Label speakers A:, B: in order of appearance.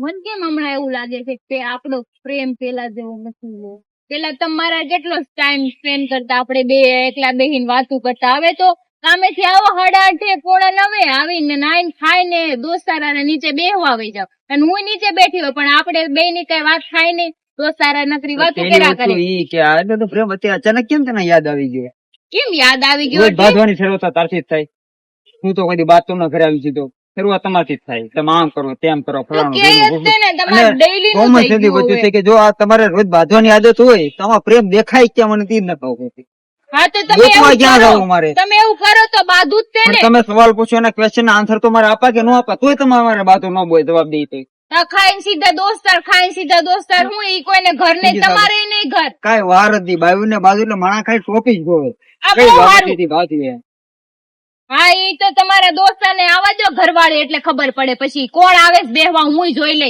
A: મને કેમ હમણાં એવું લાગે છે કે આપણો પ્રેમ પેલા જેવો નથી રહ્યો. પેલા તમારા કેટલો ટાઈમ સ્પેન્ડ કરતા, આપણે બે એકલા બેહીને વાતું કરતા. હવે તો કામેથી આવો 8:30 9 આવીને નાઈને ખાઈને દોસ્તારાને નીચે બેહવા આવી જાવ, અને હું નીચે બેઠી હોય પણ આપણે બે ની કઈ વાત થાય નહીં. દોસ્તારા નકરી વાતું કર્યા કરે.
B: ઈ કે આ તો પ્રેમ અત્યારે અચાનક કેમ તને યાદ આવી ગયો?
A: કેમ યાદ આવી ગયો?
B: રોજ બાંધવાની શરૂઆત તારથી જ થાય. હું તો કદી બાત તો ન ઘરે આવી સીધો, શરૂઆત તમારથી જ થાય. તમે આમ કરો તેમ કરો ફલાણું કોમન સુધી બધું છે કે જો આ તમારે રોજ બાંધવાની આદત હોય તો આમાં પ્રેમ દેખાય ક્યાં મને તી જ ન કહું.
A: હા તો તમે એવું કરો, તમે એવું કરો તો બાધું જ તે ને.
B: તમે સવાલ પૂછો એના ક્વેશ્ચન ના આન્સર તો મારે આપા કે ન આપા, તોય તમારે બાતો ન બોય જવાબ દઈ તો
A: ખાઈને સીધા દોસ્તાર હું ઈ કોઈને ઘર ને તમારે નહીં ઘર.
B: કઈ વાર હતી બાયુ ને બાજુ એટલે માણા ખાઈ ટોપી જ ગયો.
A: આ
B: કઈ
A: બહુ
B: વાત
A: સારું.
B: હતી બાકી
A: હા ઈ તો તમારા દોસ્તાર ને આવવા દો ઘરવાળી એટલે ખબર પડે, પછી કોણ આવે છે બેહવા હું જોઈ લઈ.